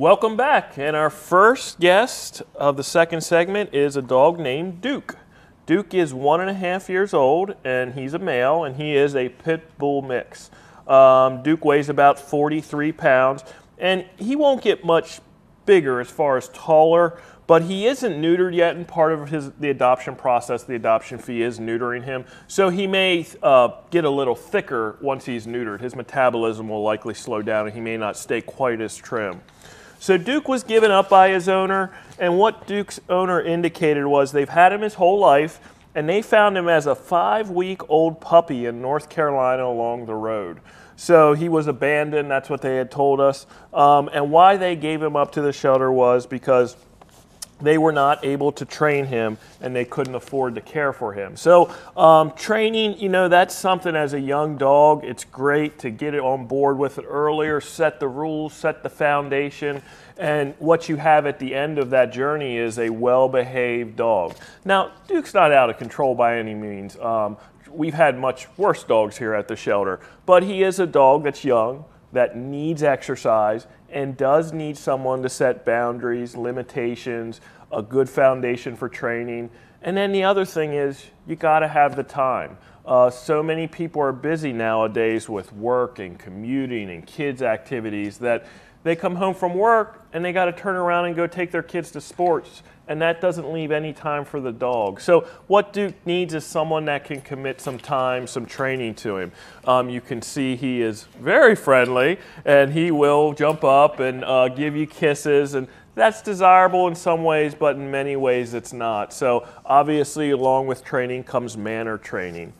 Welcome back, and our first guest of the second segment is a dog named Duke. Duke is 1.5 years old, and he's a male, and he is a Pit Bull mix. Duke weighs about 43 pounds, and he won't get much bigger as far as taller, but he isn't neutered yet, and part of the adoption process, the adoption fee is neutering him. So he may get a little thicker once he's neutered. His metabolism will likely slow down, and he may not stay quite as trim. So Duke was given up by his owner, and what Duke's owner indicated was they've had him his whole life, and they found him as a 5-week-old puppy in North Carolina along the road. So he was abandoned, that's what they had told us. And why they gave him up to the shelter was because they were not able to train him and they couldn't afford to care for him. So training, you know, that's something as a young dog, it's great to get it on board with it earlier, set the rules, set the foundation, and what you have at the end of that journey is a well-behaved dog. Now, Duke's not out of control by any means. We've had much worse dogs here at the shelter, but he is a dog that's young, that needs exercise, and does need someone to set boundaries, limitations, a good foundation for training. And then the other thing is you got to have the time. So many people are busy nowadays with work and commuting and kids' activities that they come home from work and they got to turn around and go take their kids to sports, and that doesn't leave any time for the dog. So what Duke needs is someone that can commit some time, some training to him. You can see he is very friendly, and he will jump up and give you kisses, and that's desirable in some ways, but in many ways it's not. So obviously along with training comes manner training.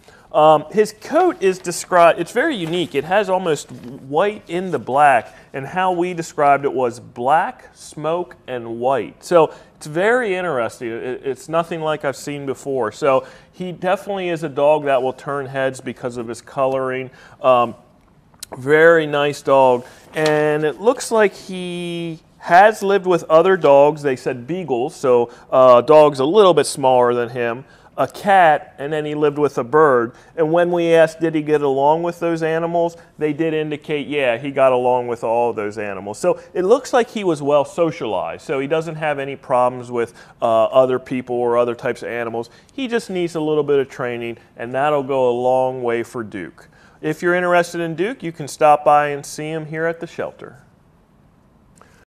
His coat is described, it's very unique. It has almost white in the black, and how we described it was black, smoke, and white. So it's very interesting. It's nothing like I've seen before. So he definitely is a dog that will turn heads because of his coloring. Very nice dog. And it looks like he has lived with other dogs. They said beagles, so dogs a little bit smaller than him, a cat, and then he lived with a bird. And when we asked, did he get along with those animals, they did indicate, yeah, he got along with all of those animals. So it looks like he was well socialized. So he doesn't have any problems with other people or other types of animals. He just needs a little bit of training, and that'll go a long way for Duke. If you're interested in Duke, you can stop by and see him here at the shelter.